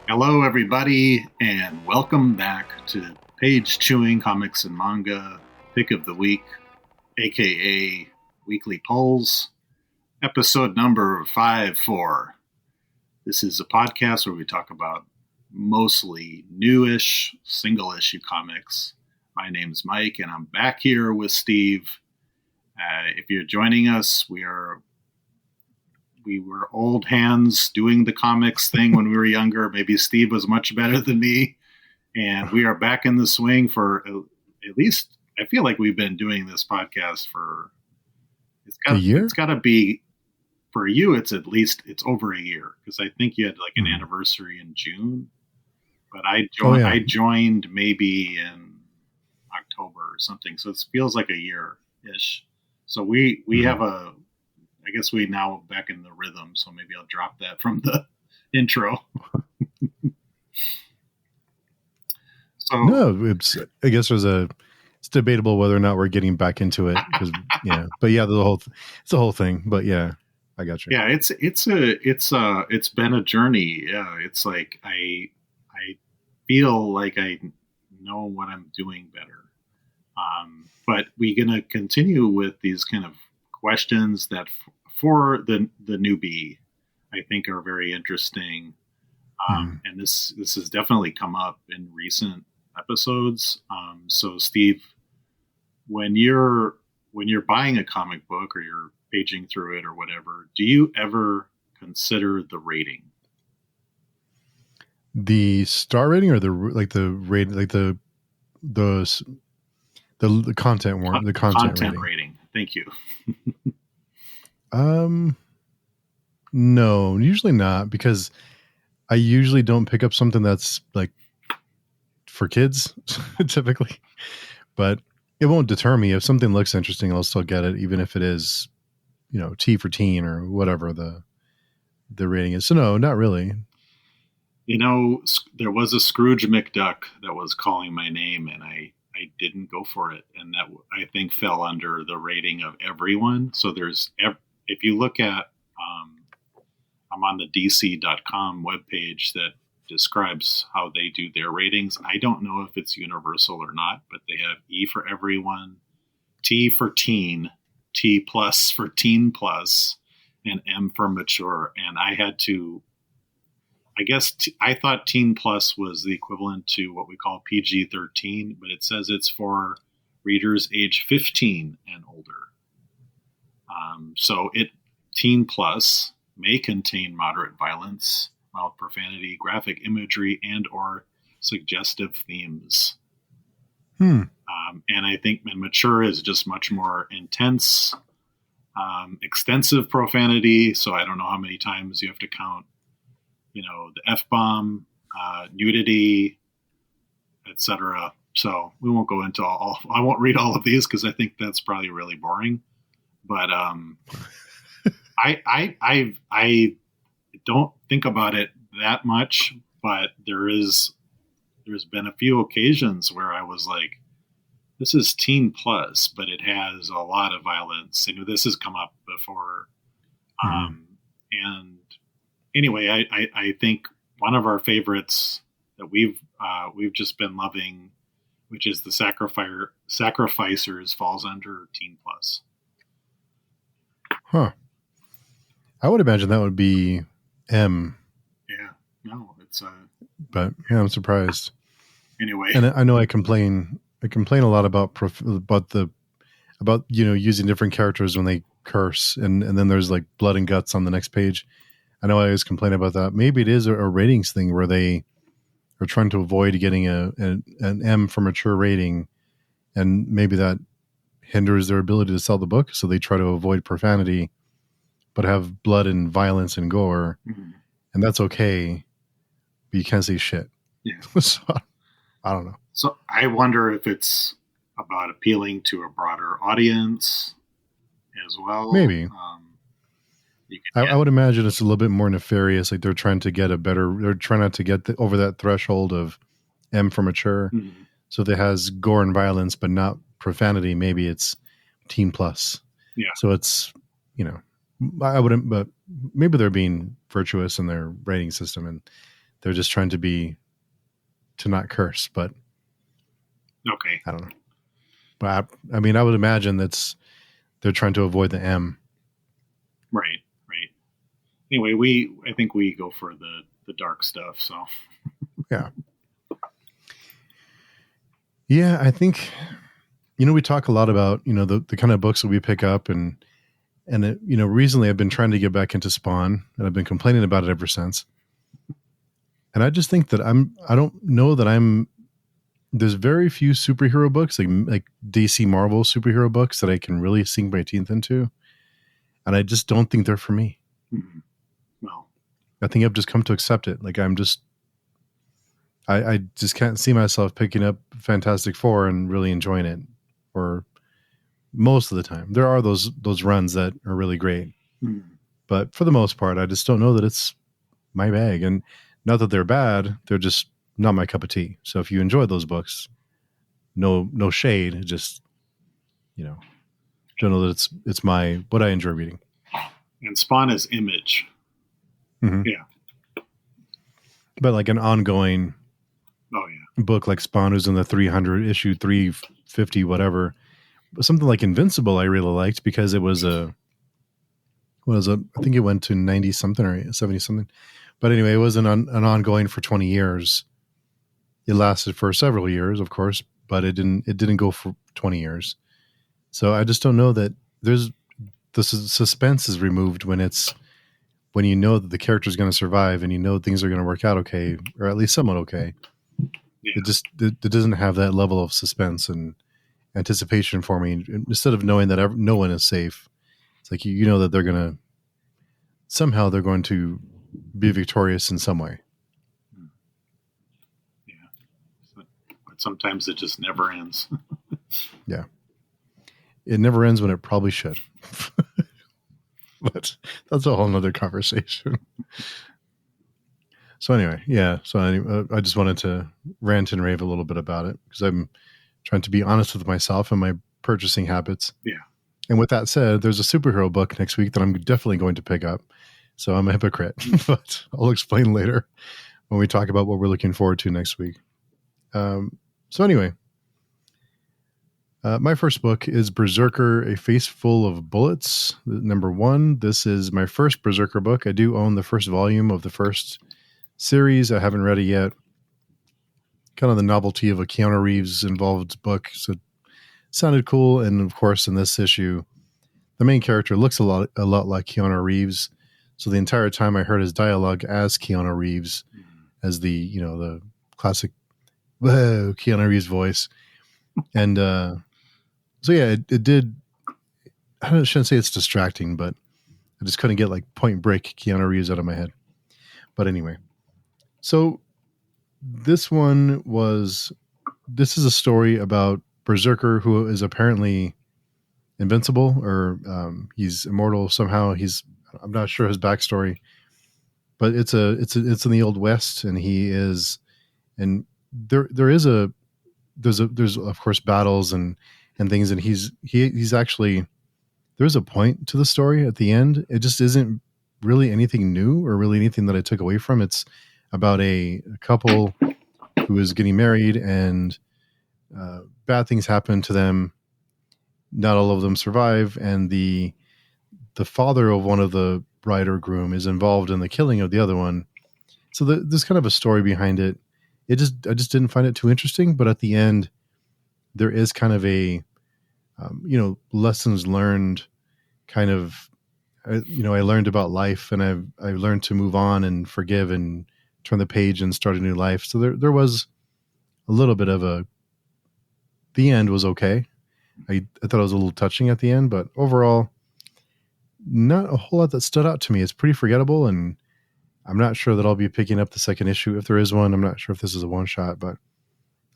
Hello, everybody, and welcome back to Page Chewing Comics and Manga Pick of the Week, aka Weekly Polls, episode number 54. This is a podcast where we talk about mostly newish, single issue comics. My name's Mike, and I'm back here with Steve. If you're joining us, we were old hands doing the comics thing when we were younger. Maybe Steve was much better than me. And we are back in the swing for at least, I feel like we've been doing this podcast for, a year? It's got to be, for you, it's over a year. Because I think you had like an anniversary in June. But I joined maybe in October or something. So it feels like a year-ish. So we have I guess we now back in the rhythm, so maybe I'll drop that from the intro. I guess it's debatable whether or not we're getting back into it, because but yeah, it's a whole thing. But yeah, I got you. Yeah, it's been a journey. Yeah, it's like I feel like I know what I'm doing better. But we're gonna continue with these kind of questions that for the newbie, I think are very interesting. And this has definitely come up in recent episodes. So Steve, when you're buying a comic book or you're paging through it or whatever, do you ever consider the rating? The star rating or the content warrant, the content rating. Thank you. No, usually not, because I usually don't pick up something that's like for kids typically, but it won't deter me. If something looks interesting, I'll still get it, even if it is, T for teen or whatever the rating is. So no, not really. There was a Scrooge McDuck that was calling my name, and I didn't go for it. And that, I think, fell under the rating of everyone. So if you look at, I'm on the DC.com webpage that describes how they do their ratings. I don't know if it's universal or not, but they have E for everyone, T for teen, T plus for teen plus, and M for mature. And I had to, I guess I thought teen plus was the equivalent to what we call PG-13, but it says it's for readers age 15 and older. So teen plus may contain moderate violence, mild profanity, graphic imagery, and or suggestive themes. And I think mature is just much more intense, extensive profanity. So I don't know how many times you have to count, the F-bomb, nudity, etc. So we won't go into I won't read all of these because I think that's probably really boring. But I don't think about it that much, but there's been a few occasions where I was like, this is teen plus, but it has a lot of violence. This has come up before. And anyway, I think one of our favorites that we've just been loving, which is the Sacrificers, falls under teen plus. Huh. I would imagine that would be M. Yeah. No, it's but yeah, I'm surprised. Anyway, and I know I complain a lot about using different characters when they curse, and then there's like blood and guts on the next page. I know I always complain about that. Maybe it is a ratings thing where they are trying to avoid getting an M for mature rating, and maybe that hinders their ability to sell the book. So they try to avoid profanity, but have blood and violence and gore, and that's okay. But you can't say shit. Yeah. So, I don't know. So I wonder if it's about appealing to a broader audience as well. Maybe. I would imagine it's a little bit more nefarious. Like they're trying not to get over that threshold of M for mature. So if it has gore and violence, but not profanity, maybe it's teen plus. Yeah. So it's, I wouldn't, but maybe they're being virtuous in their rating system, and they're just trying to not curse, but Okay. I don't know. But I mean, I would imagine they're trying to avoid the M. Right. Right. Anyway, I think we go for the dark stuff. So Yeah. Yeah, I think, we talk a lot about, the kind of books that we pick up and it, recently I've been trying to get back into Spawn and I've been complaining about it ever since. And I just think that I don't know that there's very few superhero books like DC Marvel superhero books that I can really sink my teeth into. And I just don't think they're for me. mm-hmm. Well, I think I've just come to accept it. Like I just can't see myself picking up Fantastic Four and really enjoying it, or most of the time. There are those runs that are really great, but for the most part, I just don't know that it's my bag. And not that they're bad, they're just not my cup of tea. So if you enjoy those books, no shade, just don't know that it's what I enjoy reading. And Spawn is Image. Mm-hmm. Yeah. But like an ongoing book like Spawn, who's in the 300 issue 350 whatever, something like Invincible I really liked because it was I think it went to 90 something or 70 something, but anyway, it was an ongoing for 20 years. It lasted for several years, of course, but it didn't go for 20 years. So I just don't know that the suspense is removed when you know that the character is going to survive and things are going to work out okay, or at least somewhat okay. Yeah. It doesn't have that level of suspense and anticipation for me. Instead of knowing that no one is safe, it's like you know that they're going to be victorious in some way. Yeah, but sometimes it just never ends. Yeah, it never ends when it probably should. But that's a whole nother conversation. So anyway, yeah. So I just wanted to rant and rave a little bit about it because I'm trying to be honest with myself and my purchasing habits. Yeah. And with that said, there's a superhero book next week that I'm definitely going to pick up. So I'm a hypocrite, but I'll explain later when we talk about what we're looking forward to next week. So anyway, my first book is Berserker, A Face Full of Bullets, number 1. This is my first Berserker book. I do own the first volume of the first series. I haven't read it yet. Kind of the novelty of a Keanu Reeves involved book. So it sounded cool. And of course, in this issue, the main character looks a lot like Keanu Reeves. So the entire time I heard his dialogue as Keanu Reeves, as the classic Keanu Reeves voice. And so yeah, it did. I shouldn't say it's distracting, but I just couldn't get like Point Break Keanu Reeves out of my head. But anyway, so this is a story about Berserker, who is apparently invincible, or he's immortal somehow. I'm not sure his backstory, but it's in the Old West, and there's of course battles and things, and he's actually, there's a point to the story at the end. It just isn't really anything new or really anything that I took away from. It's about a couple who is getting married, and bad things happen to them. Not all of them survive, and the father of one of the bride or groom is involved in the killing of the other one. So there's kind of a story behind it. I just didn't find it too interesting, but at the end, there is kind of a lessons learned kind of. I learned about life, and I learned to move on and forgive and turn the page and start a new life. So there was a little bit of the end was okay. I thought it was a little touching at the end, but overall, not a whole lot that stood out to me. It's pretty forgettable, and I'm not sure that I'll be picking up the second issue if there is one. I'm not sure if this is a one shot, but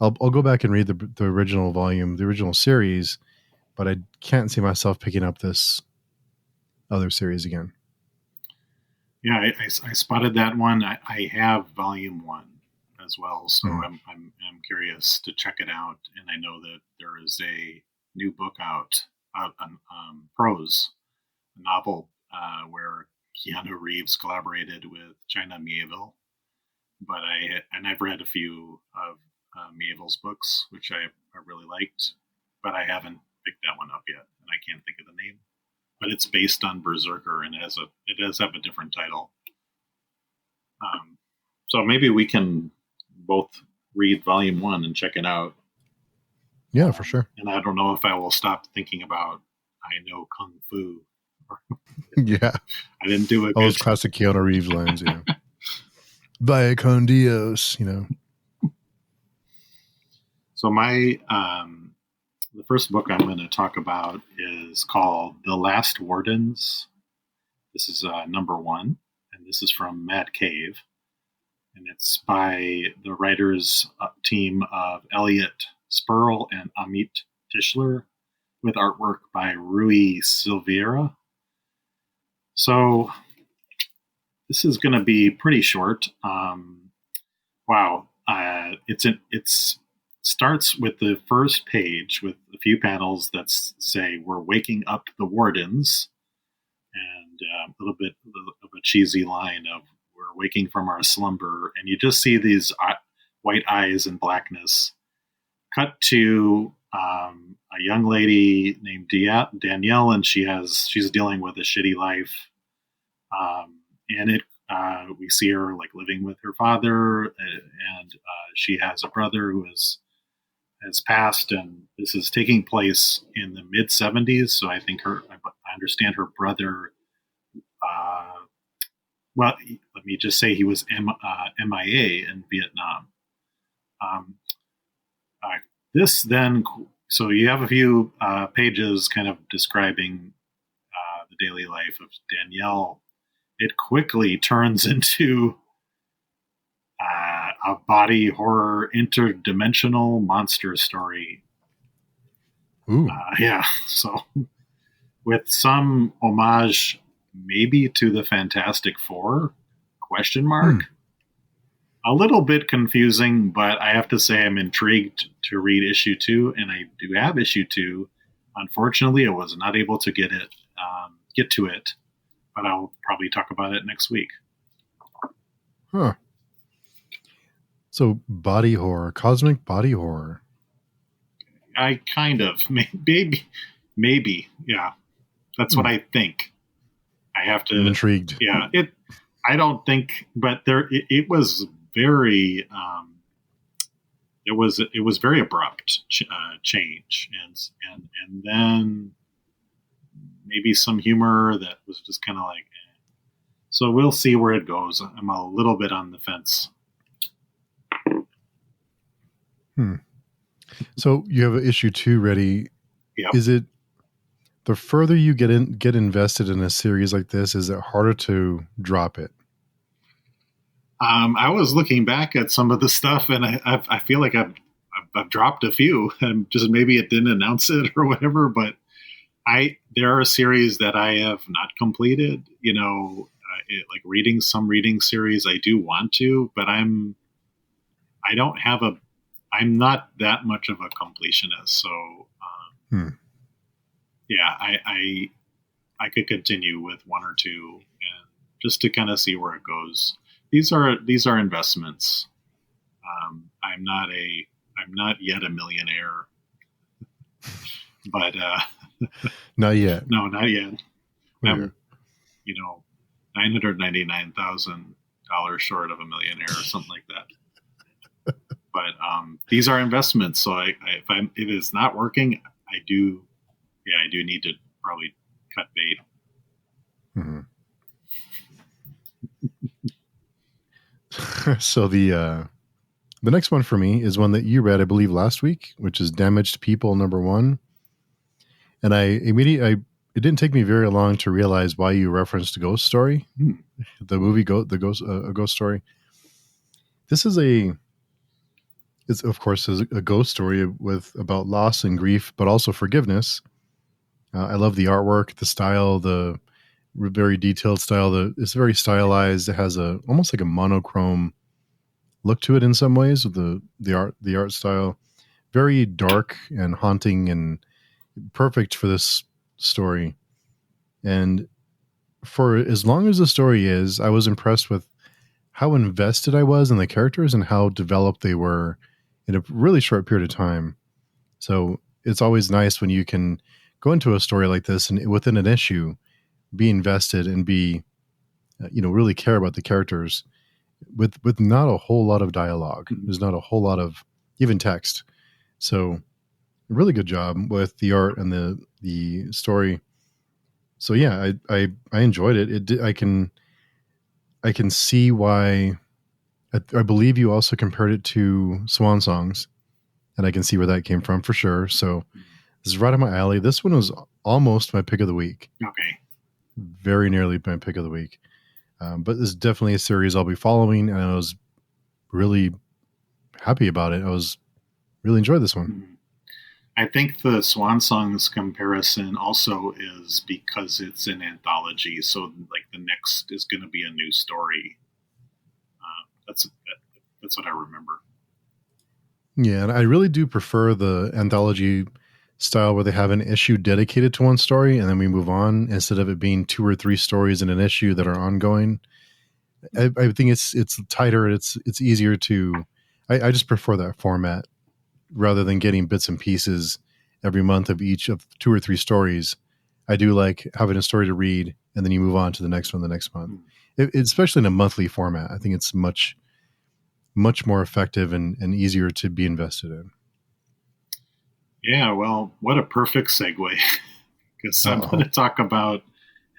I'll go back and read the original volume, the original series, but I can't see myself picking up this other series again. Yeah, I spotted that one. I have volume 1 as well, so I'm curious to check it out. And I know that there is a new book out on Prose, a novel where Keanu Reeves collaborated with China Miéville. but I've read a few of Mabel's books, which I really liked, but I haven't picked that one up yet, and I can't think of the name. But it's based on Berserker, and it does have a different title. So maybe we can both read Volume 1 and check it out. Yeah, for sure. And I don't know if I will stop thinking about I know Kung Fu. Yeah. I didn't do it. All those classic Keanu Reeves lines, yeah. Vaya con Dios, So my the first book I'm going to talk about is called The Last Wardens. This is number 1, and this is from Mad Cave. And it's by the writers team of Elliot Spurl and Amit Tischler, with artwork by Rui Silveira. So this is going to be pretty short. Wow. It starts with the first page with a few panels that say, "We're waking up the wardens," and a little bit of a cheesy line of, "We're waking from our slumber," and you just see these white eyes and blackness. Cut to a young lady named Danielle, and she's dealing with a shitty life. And we see her like living with her father, and she has a brother who has passed, and this is taking place in the mid 70s. So I think I understand her brother. Well, let me just say he was MIA in Vietnam. This then, so you have a few pages kind of describing the daily life of Danielle. It quickly turns into a body horror interdimensional monster story. Yeah, so with some homage maybe to the Fantastic Four, ? A little bit confusing, but I have to say I'm intrigued to read issue 2, and I do have issue 2. Unfortunately, I was not able to get to it, but I'll probably talk about it next week. Huh. So body horror, cosmic body horror. I kind of, maybe, yeah. That's what I think. I have to. I'm intrigued. Yeah, I don't think, but it was very. It was very abrupt change, and then maybe some humor that was just kind of like. So we'll see where it goes. I'm a little bit on the fence. So you have issue 2 ready. Yep. Is it the further you get invested in a series like this, is it harder to drop it? I was looking back at some of the stuff, and I feel like I've dropped a few, and just maybe it didn't announce it or whatever. But there are series that I have not completed. Like reading series I do want to, but I'm not that much of a completionist. So yeah, I could continue with 1 or 2, and just to kind of see where it goes. These are investments. I'm not yet a millionaire, but not yet. No, not yet. I'm, $999,000 short of a millionaire or something like that. But these are investments. So if it's not working, I do need to probably cut bait. Mm-hmm. So the next one for me is one that you read, I believe, last week, which is Damaged People #1. And it didn't take me very long to realize why you referenced Ghost Story, the movie Ghost Story. This is it's of course a ghost story about loss and grief, but also forgiveness. I love the artwork, the style, the very detailed style. It's very stylized. It has almost like a monochrome look to it in some ways with the art style. Very dark and haunting and perfect for this story. And for as long as the story is, I was impressed with how invested I was in the characters and how developed they were in a really short period of time. So it's always nice when you can go into a story like this and within an issue, be invested and be, really care about the characters with not a whole lot of dialogue. There's not a whole lot of even text. So really good job with the art and the story. So yeah, I enjoyed it. I can see why. I believe you also compared it to Swan Songs, and I can see where that came from for sure. So this is right up my alley. This one was almost my pick of the week. Okay. Very nearly my pick of the week. But this is definitely a series I'll be following, and I was really happy about it. I was really enjoyed this one. I think the Swan Songs comparison also is because it's an anthology, so like the next is going to be a new story. That's what I remember. Yeah, and I really do prefer the anthology style where they have an issue dedicated to one story and then we move on instead of it being 2 or 3 stories in an issue that are ongoing. I think it's tighter. It's easier to. I just prefer that format rather than getting bits and pieces every month of each of 2 or 3 stories. I do like having a story to read and then you move on to the next one the next month. Especially in a monthly format, I think it's much more effective and easier to be invested in. Yeah, well, what a perfect segue. Because I'm going to talk about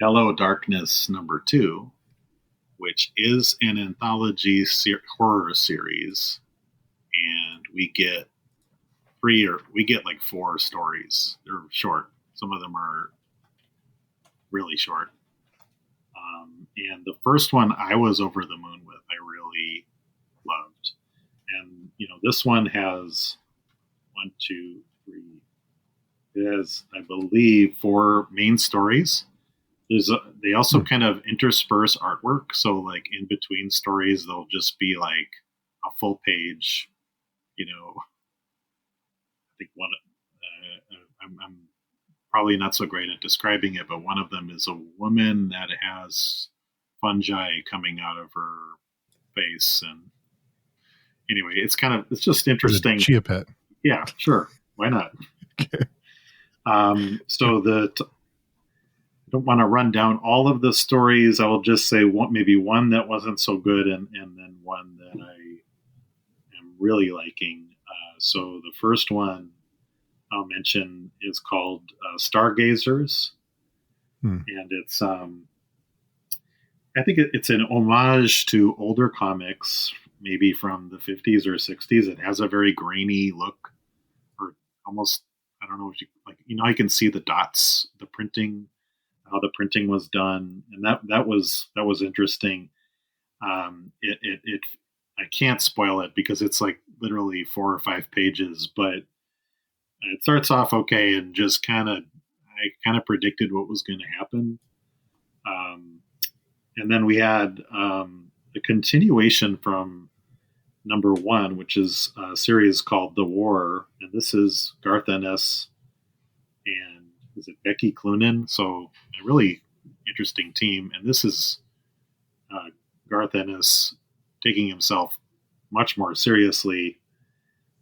Hello Darkness #2, which is an anthology horror series, and we get like 4 stories. They're short. Some of them are really short. And the first one I was over the moon with. I really loved. And, this one has 1, 2, 3. It has, I believe, 4 main stories. They also kind of intersperse artwork. So, like, in between stories, there'll just be like a full page. I think one. I'm probably not so great at describing it, but one of them is a woman that has fungi coming out of her face, and anyway, it's just interesting. Chia Pet. Yeah, sure. Why not? Okay. So I don't want to run down all of the stories. I will just say maybe one that wasn't so good, and then one that I am really liking. So the first one I'll mention is called Stargazers, and it's I think it's an homage to older comics, maybe from the 50s or 60s. It has a very grainy look, or almost, I don't know if you can see the dots, the printing, how the printing was done, and that was interesting. I can't spoil it because it's like literally 4 or 5 pages, but it starts off okay and just I predicted what was going to happen. And then we had the continuation from #1, which is a series called The War, and this is Garth Ennis and is it Becky Cloonan? So a really interesting team, and this is Garth Ennis taking himself much more seriously.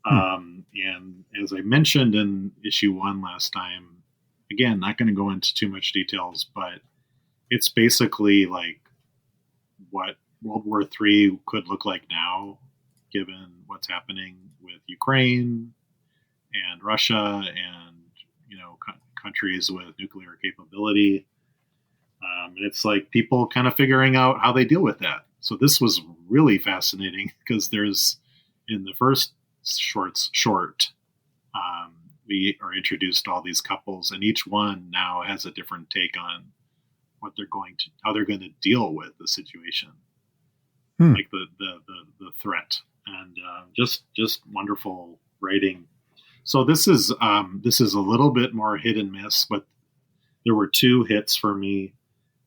And as I mentioned in issue 1 last time, again, not going to go into too much details, but it's basically like what World War III could look like now, given what's happening with Ukraine and Russia and countries with nuclear capability. And it's like people kind of figuring out how they deal with that. So this was really fascinating because there's, in the first short, we are introduced to all these couples, and each one now has a different take on how they're going to deal with the situation, like the threat, and just wonderful writing. So this is a little bit more hit and miss, but there were 2 hits for me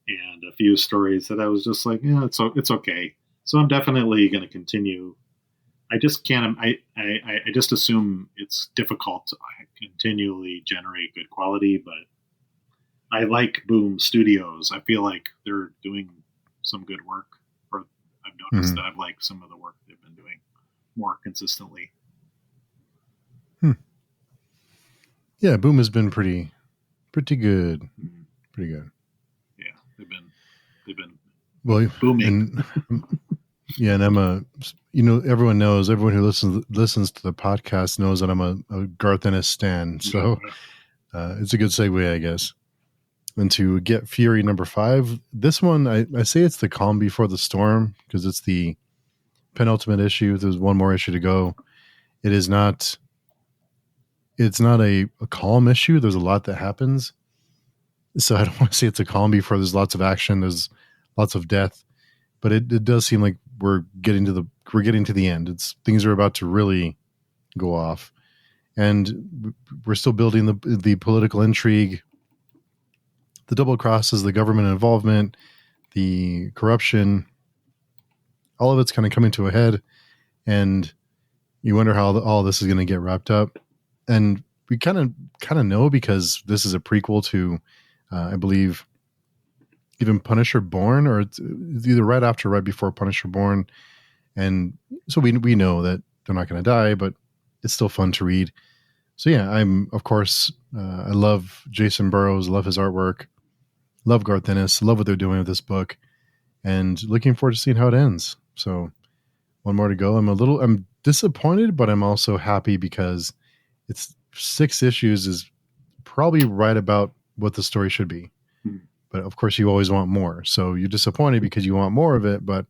and a few stories that I was just like, yeah, it's okay. So I'm definitely going to continue. I just can't. I just assume it's difficult to continually generate good quality, but I like Boom Studios. I feel like they're doing some good work, or I've noticed that I've liked some of the work they've been doing more consistently. Yeah, Boom has been pretty good. Mm-hmm. Pretty good. Yeah, they've been well booming. And Emma, everyone knows, everyone who listens to the podcast knows that I'm a Garth Ennis stan. So it's a good segue, I guess. And to Get Fury number 5, this one, I say it's the calm before the storm because it's the penultimate issue. There's one more issue to go. It's not a calm issue. There's a lot that happens. So I don't want to say it's a calm before there's lots of action. There's lots of death, but it does seem like we're getting to the end. Things are about to really go off, and we're still building the political intrigue, the double crosses, the government involvement, the corruption. All of it's kind of coming to a head, and you wonder how all this is going to get wrapped up. And we kind of know because this is a prequel to, I believe, even Punisher Born, or it's either right after, right before Punisher Born. And so we know that they're not going to die, but it's still fun to read. So yeah, of course, I love Jason Burrows, love his artwork, love Garth Ennis, love what they're doing with this book, and looking forward to seeing how it ends. So one more to go. I'm disappointed, but I'm also happy because it's 6 issues is probably right about what the story should be. But of course you always want more. So you're disappointed because you want more of it, but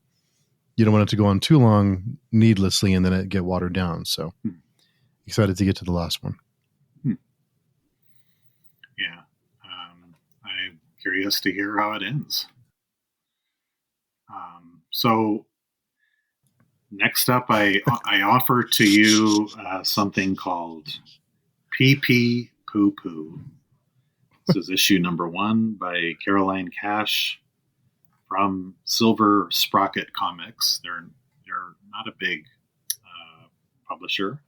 you don't want it to go on too long needlessly and then it get watered down. So excited to get to the last one. Yeah. I'm curious to hear how it ends. So next up, I offer to you something called PP Poo Poo. This is issue number 1 by Caroline Cash from Silver Sprocket Comics. They're not a big publisher.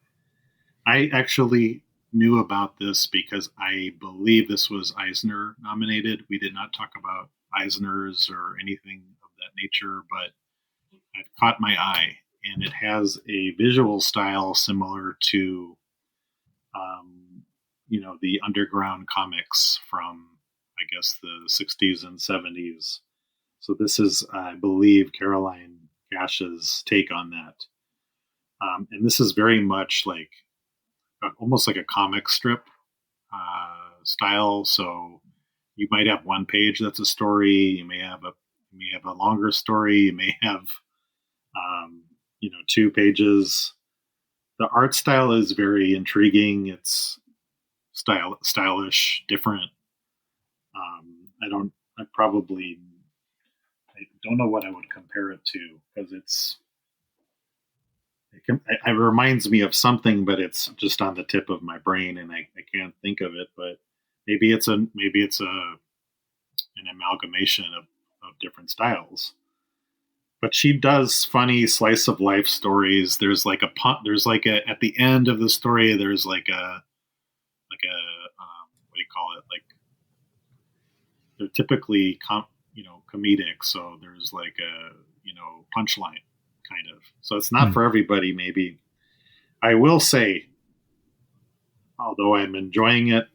I actually knew about this because I believe this was Eisner nominated. We did not talk about Eisners or anything of that nature, but it caught my eye, and it has a visual style similar to the underground comics from, I guess, the 60s and 70s. So this is, I believe, Caroline Cash's take on that. And this is very much like almost like a comic strip style. So you might have one page that's a story. You may have a longer story. You may have 2 pages. The art style is very intriguing. It's stylish, different. I don't know what I would compare it to because it reminds me of something, but it's just on the tip of my brain and I can't think of it. But maybe it's an amalgamation of different styles. But she does funny slice of life stories. There's like at the end of the story, there's like a what do you call it? Like they're typically comedic. So there's like a punchline kind of. So it's not for everybody. Maybe I will say, although I'm enjoying it,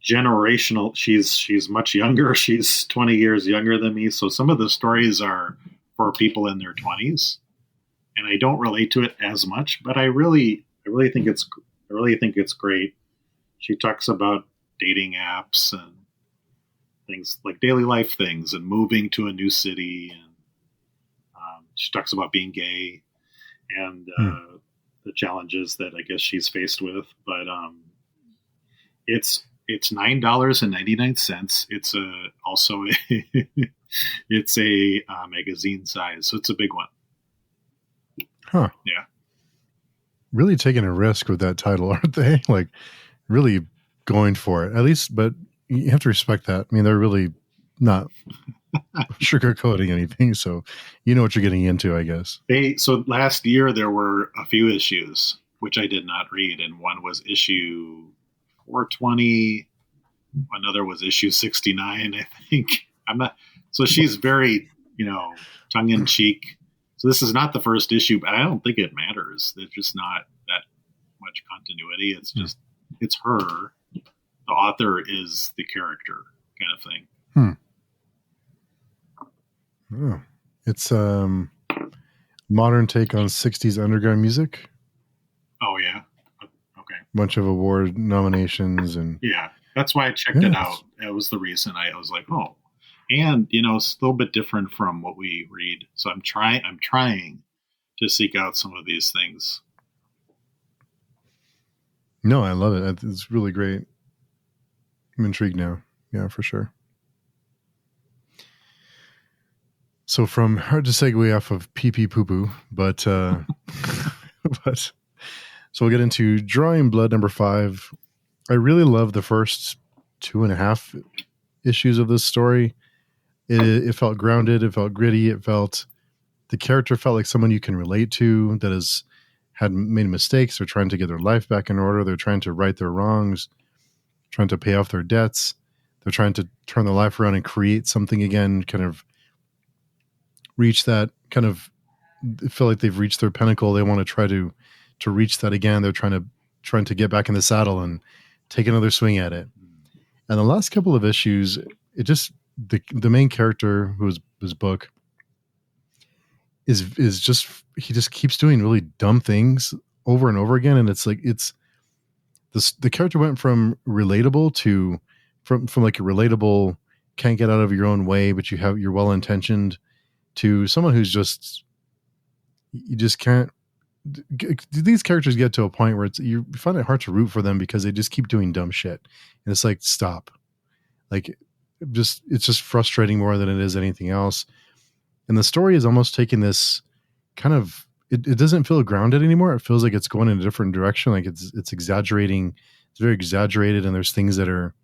generational. She's much younger. She's 20 years younger than me. So some of the stories are for people in their 20s, and I don't relate to it as much. But I really think it's great. She talks about dating apps and things like daily life things and moving to a new city, and she talks about being gay and the challenges that I guess she's faced with. But it's $9.99. It's it's a magazine size, so it's a big one. Huh? Yeah. Really taking a risk with that title, aren't they? Like really going for it, at least. But you have to respect that. I mean, they're really not sugarcoating anything, so you know what you're getting into, I guess. So last year there were a few issues which I did not read, and one was issue 420. Another was issue 69, I think. I'm not. So she's very tongue in cheek. So this is not the first issue, but I don't think it matters. There's just not that much continuity. It's just it's her. The author is the character, kind of thing. Oh. It's modern take on 60s underground music. Oh yeah. Okay. Bunch of award nominations and yeah, that's why I checked it out. That was the reason I was like, oh, and it's a little bit different from what we read. So I'm trying to seek out some of these things. No, I love it. It's really great. I'm intrigued now. Yeah, for sure. So from hard to segue off of pee pee poo poo, but so we'll get into Drawing Blood number 5. I really love the first 2.5 issues of this story. It felt grounded. It felt gritty. The character felt like someone you can relate to that had made mistakes. They're trying to get their life back in order. They're trying to right their wrongs, trying to pay off their debts. They're trying to turn their life around and create something again, kind of reach that kind of feel like they've reached their pinnacle. They want to try to reach that again. They're trying to get back in the saddle and take another swing at it. And the last couple of issues, it just the main character whose book is just he just keeps doing really dumb things over and over again, and it's like the character went from relatable to from like a relatable can't get out of your own way, but you're well intentioned, to someone who's just you just can't. These characters get to a point where you find it hard to root for them because they just keep doing dumb shit, and it's like stop, like it's just frustrating more than it is anything else. And the story is almost taking this kind of it doesn't feel grounded anymore. It feels like it's going in a different direction. Like it's exaggerating. It's very exaggerated, and there's things that are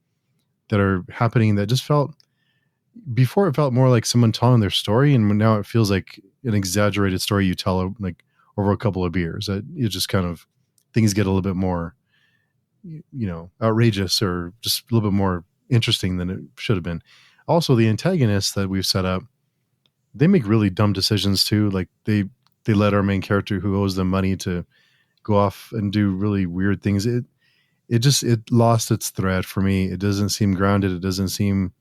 happening that just felt before it felt more like someone telling their story, and now it feels like an exaggerated story you tell like over a couple of beers. You just kind of things get a little bit more, outrageous or just a little bit more interesting than it should have been. Also, the antagonists that we've set up, they make really dumb decisions too. Like they let our main character who owes them money to go off and do really weird things. It lost its thread for me. It doesn't seem grounded. It doesn't seem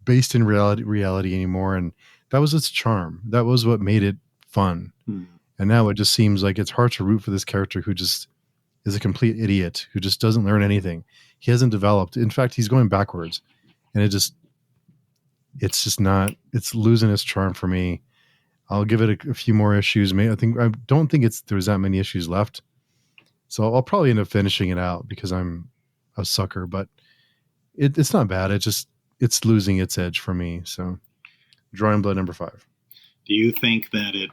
based in reality anymore. And that was its charm. That was what made it fun. And now it just seems like it's hard to root for this character who just is a complete idiot, who just doesn't learn anything. He hasn't developed. In fact, he's going backwards. And it's losing its charm for me. I'll give it a few more issues. I don't think there's that many issues left. So I'll probably end up finishing it out because I'm a sucker, but it's not bad. It's losing its edge for me. So Drawing Blood number 5. Do you think that it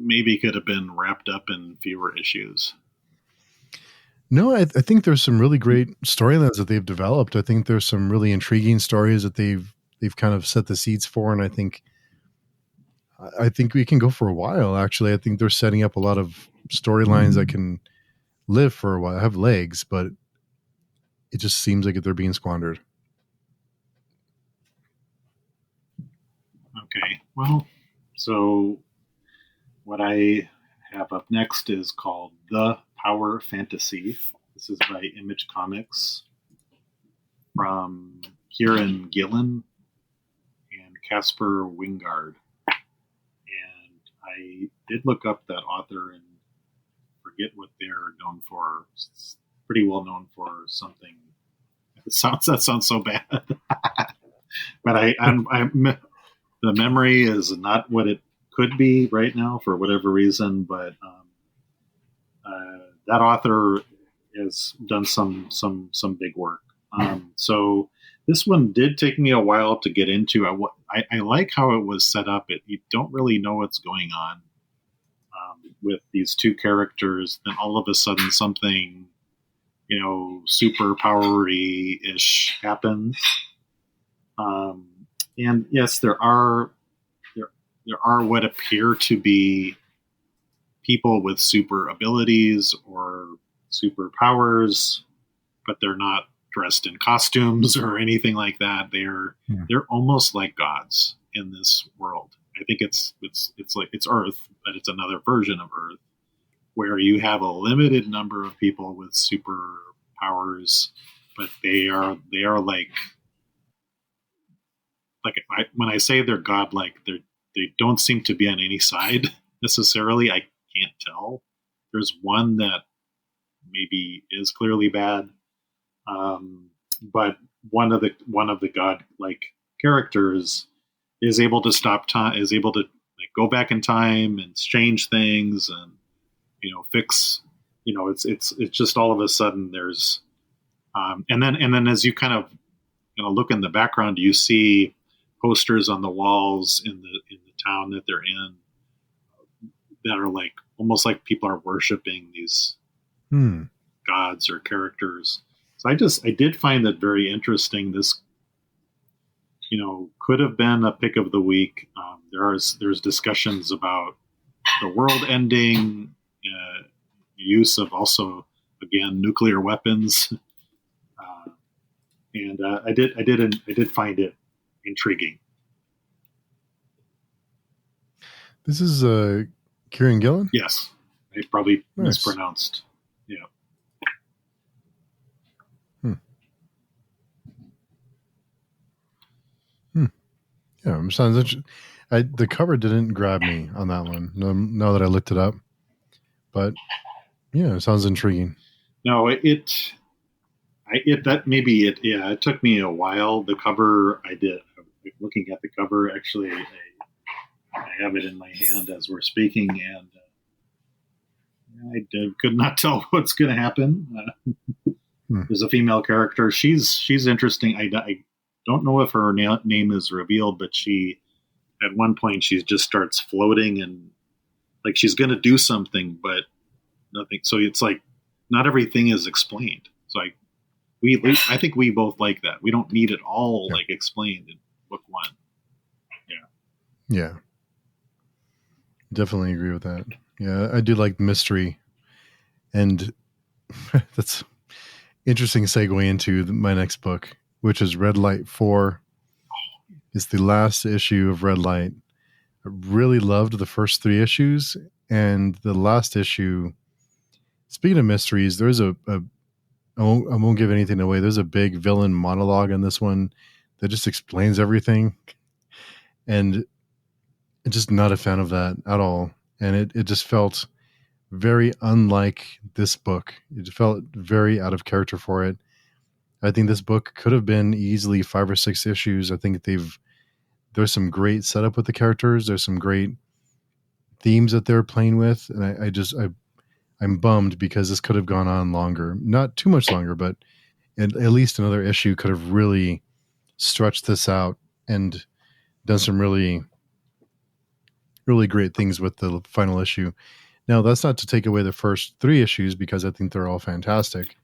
maybe could have been wrapped up in fewer issues? No, I think there's some really great storylines that they've developed. I think there's some really intriguing stories that they've kind of set the seeds for, and I think we can go for a while. Actually, I think they're setting up a lot of storylines that can live for a while, have legs, but it just seems like they're being squandered. Okay, well, so what I have up next is called The Power Fantasy. This is by Image Comics from Kieran Gillen and Casper Wingard. And I did look up that author and forget what they're known for. It's pretty well known for something. That sounds so bad. But the memory is not what it could be right now for whatever reason. But that author has done some big work. So this one did take me a while to get into. I like how it was set up. You don't really know what's going on with these two characters. Then all of a sudden something, super powery-ish happens. And yes, there are what appear to be people with super abilities or superpowers, but they're not dressed in costumes or anything like that. They're almost like gods. in this world. I think it's like it's Earth, but it's another version of Earth where you have a limited number of people with superpowers, but they are when I say they're godlike, they don't seem to be on any side necessarily. I can't tell. There's one that maybe is clearly bad, but one of the godlike characters is able to stop time, is able to like go back in time and change things, and fix. It's just all of a sudden there's, and then as you kind of look in the background, you see posters on the walls in the town that they're in that are like almost like people are worshiping these gods or characters. So I did find that very interesting. This could have been a pick of the week. There's discussions about the world ending, use of also again nuclear weapons, and I did find it intriguing. This is Kieran Gillen? Yes. I probably mispronounced. Yeah. Yeah, it sounds interesting. The cover didn't grab me on that one. Now that I looked it up, but yeah, it sounds intriguing. No, it took me a while. The cover, looking at the cover. Actually, I have it in my hand as we're speaking, and I could not tell what's going to happen. There's a female character. She's interesting. I don't know if her name is revealed, but she, at one point, she just starts floating and like she's going to do something, but nothing. So it's like not everything is explained. So I think we both like that. We don't need it all like explained in book one. Yeah. Definitely agree with that. Yeah, I do like mystery, and that's interesting segue into my next book, which is Red Light 4. It's the last issue of Red Light. I really loved the first 3 issues, and the last issue, speaking of mysteries, there's I won't give anything away. There's a big villain monologue in this one that just explains everything, and I'm just not a fan of that at all. And it just felt very unlike this book. It felt very out of character for it. I think this book could have been easily 5 or 6 issues. I think there's some great setup with the characters. There's some great themes that they're playing with. And I'm bummed because this could have gone on longer. Not too much longer, but at least another issue could have really stretched this out and done some really, really great things with the final issue. Now, that's not to take away the first 3 issues because I think they're all fantastic.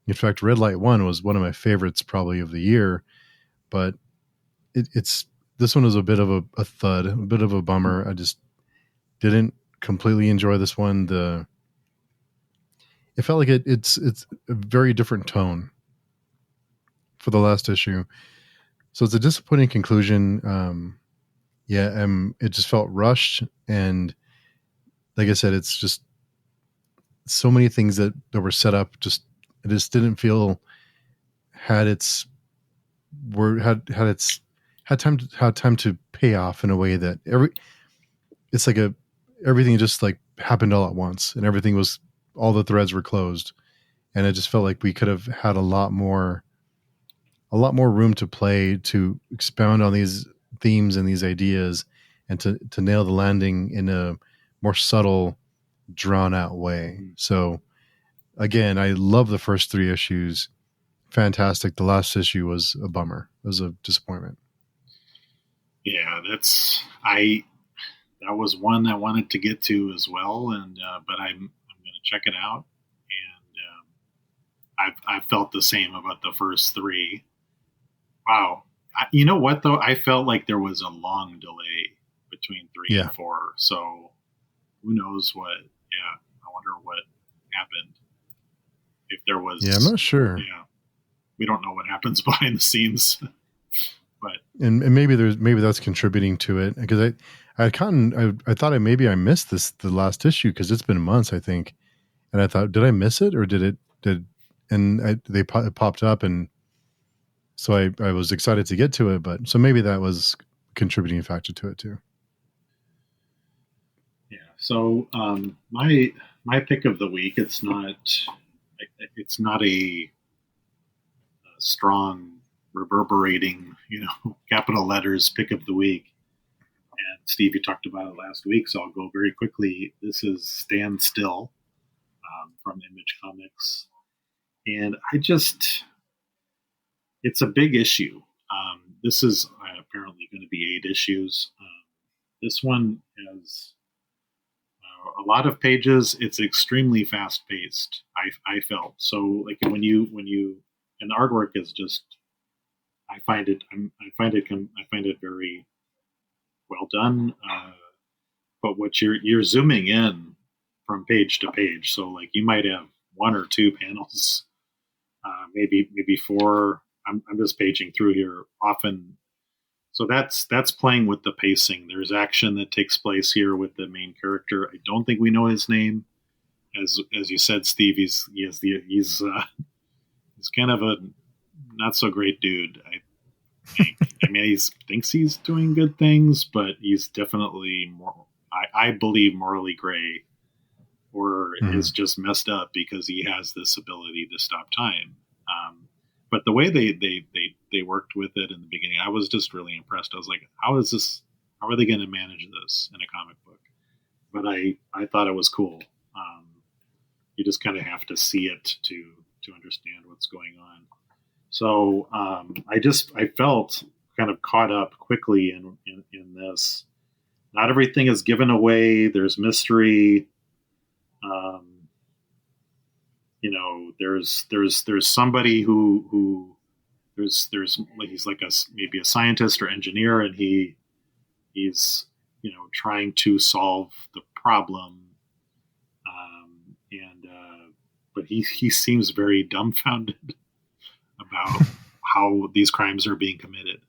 In fact, Red Light 1 was one of my favorites probably of the year, but it's this one was a bit of a thud, a bit of a bummer. I just didn't completely enjoy this one. It felt like it's a very different tone for the last issue. So it's a disappointing conclusion. It just felt rushed, and like I said, it's just so many things that were set up. It just didn't feel had time to pay off in a way that everything just like happened all at once, and all the threads were closed, and it just felt like we could have had a lot more room to play, to expound on these themes and these ideas, and to nail the landing in a more subtle, drawn out way. So again, I love the first 3 issues. Fantastic. The last issue was a bummer. It was a disappointment. Yeah, that was one I wanted to get to as well, and but I'm going to check it out, and I felt the same about the first 3. Wow, you know what though? I felt like there was a long delay between 3 and 4, so who knows what? Yeah, I wonder what happened. If there was, I'm not sure. Yeah, we don't know what happens behind the scenes, but and maybe that's contributing to it, because I thought I missed the last issue, because it's been months, I think, and I thought, did I miss it, or it popped up, and so I was excited to get to it, but so maybe that was contributing factor to it too. Yeah. So my pick of the week, it's not a strong reverberating, capital letters pick of the week. And Steve, you talked about it last week, so I'll go very quickly. This is Standstill from Image Comics, and it's a big issue. This is apparently going to be 8 issues. This one has a lot of pages. It's extremely fast paced. I felt so, like, when you and the artwork is just, I find it very well done. But what you're zooming in from page to page, so like you might have 1 or 2 panels, maybe 4. I'm just paging through here often. So that's playing with the pacing. There's action that takes place here with the main character. I don't think we know his name, as you said, Steve. He's kind of a not so great dude. I mean, he thinks he's doing good things, but he's definitely I believe morally gray, or is just messed up because he has this ability to stop time. But the way they worked with it in the beginning, I was just really impressed. I was like, how are they going to manage this in a comic book? But I thought it was cool. You just kind of have to see it to understand what's going on. So I felt kind of caught up quickly in this. Not everything is given away. There's mystery. There's somebody who there's he's like maybe a scientist or engineer, and he's trying to solve the problem, but he seems very dumbfounded about how these crimes are being committed.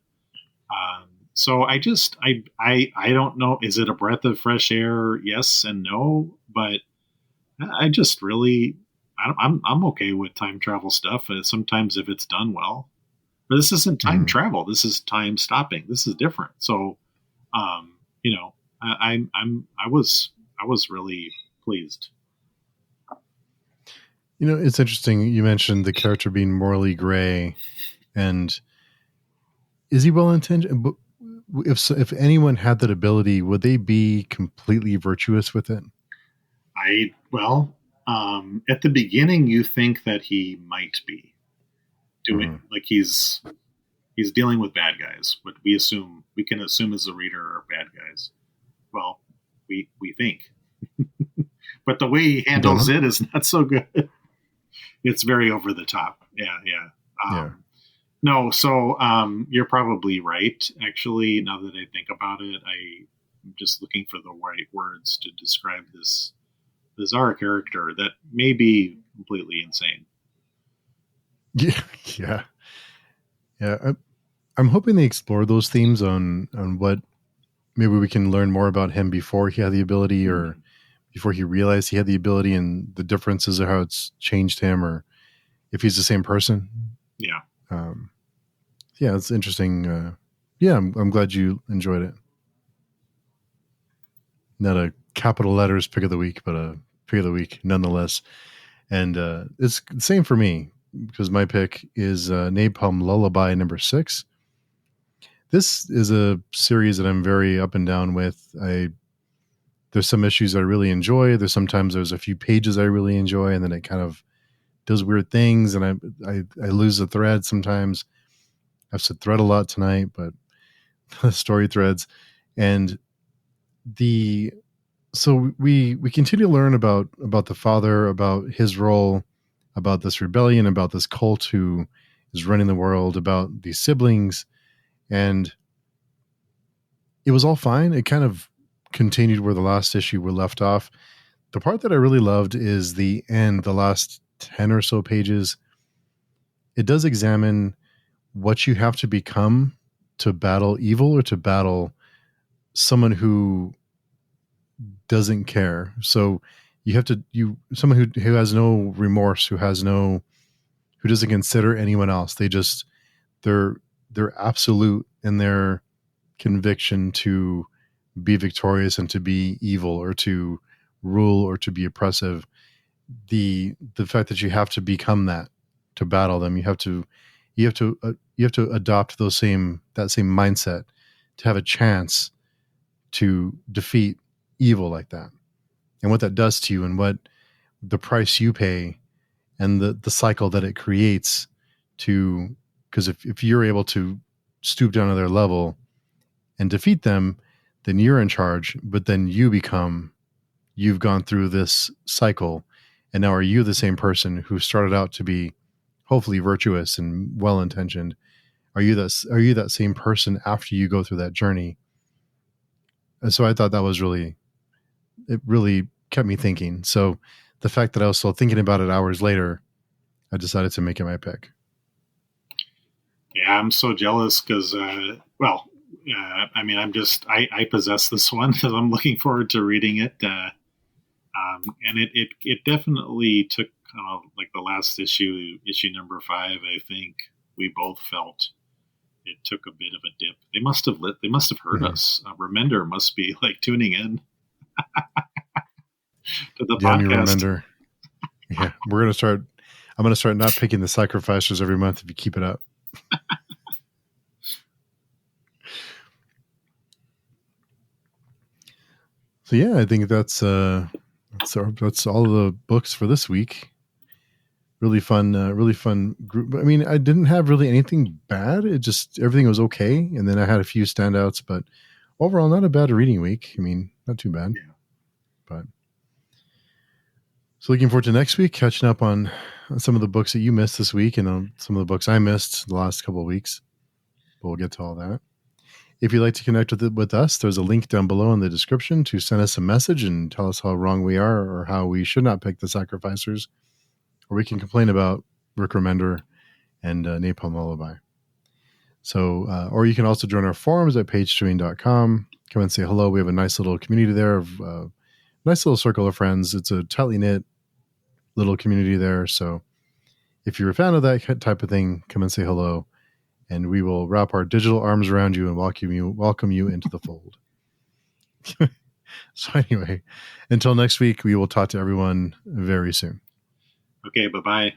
So I don't know. Is it a breath of fresh air? Yes and no, but I just really, I'm okay with time travel stuff. Sometimes if it's done well, but this isn't time travel. This is time stopping. This is different. So, I was really pleased. It's interesting. You mentioned the character being morally gray, and is he well intentioned? But if anyone had that ability, would they be completely virtuous with it? At the beginning, you think that he might be doing like he's dealing with bad guys. What we can assume as a reader are bad guys. Well, we think, but the way he handles it is not so good. It's very over the top. Yeah. No, so you're probably right. Actually, now that I think about it, I'm just looking for the right words to describe this bizarre character that may be completely insane. Yeah. I'm hoping they explore those themes on what maybe we can learn more about him before he had the ability, or before he realized he had the ability, and the differences of how it's changed him, or if he's the same person. Yeah. Yeah, it's interesting. I'm glad you enjoyed it. Not a capital letters pick of the week, but a pick of the week nonetheless. And it's the same for me, because my pick is Napalm Lullaby number 6. This is a series that I'm very up and down with. There's some issues I really enjoy. There's a few pages I really enjoy, and then it kind of does weird things, and I lose the thread sometimes. I've said thread a lot tonight, but story threads. And so we continue to learn about the father, about his role, about this rebellion, about this cult who is running the world, about these siblings, and it was all fine. It kind of continued where the last issue were left off. The part that I really loved is the end, the last 10 or so pages. It does examine what you have to become to battle evil or to battle someone who doesn't care. So you have to someone who has no remorse, who doesn't consider anyone else. They're absolute in their conviction to be victorious and to be evil or to rule or to be oppressive. The fact that you have to become that to battle them, you have to adopt that same mindset to have a chance to defeat evil like that, and what that does to you, and what the price you pay, and the cycle that it creates. To Because if you're able to stoop down to their level and defeat them, then you're in charge. But then you've gone through this cycle, and now are you the same person who started out to be hopefully virtuous and well intentioned? Are you that same person after you go through that journey? And so I thought that was it really kept me thinking. So the fact that I was still thinking about it hours later, I decided to make it my pick. Yeah, I'm so jealous because, I possess this one because I'm looking forward to reading it. And it definitely took like the last issue number 5. I think we both felt it took a bit of a dip. They must have heard us. Remender must be like tuning in to the podcast. Remender. Yeah, I'm gonna start not picking the sacrificers every month if you keep it up. So yeah, I think that's all the books for this week. Really fun group. I mean, I didn't have really anything bad. It just, everything was okay. And then I had a few standouts, but overall, not a bad reading week. I mean, not too bad. Yeah. But so looking forward to next week, catching up on some of the books that you missed this week and some of the books I missed the last couple of weeks. But we'll get to all that. If you'd like to connect with us, there's a link down below in the description to send us a message and tell us how wrong we are or how we should not pick the sacrificers. Or we can complain about Rick Remender and Napalm Lullaby. So, or you can also join our forums at pagestreaming.com. Come and say hello. We have a nice little community there of nice little circle of friends. It's a tightly knit little community there. So if you're a fan of that type of thing, come and say hello, and we will wrap our digital arms around you and welcome you into the fold. So anyway, until next week, we will talk to everyone very soon. Okay, bye-bye.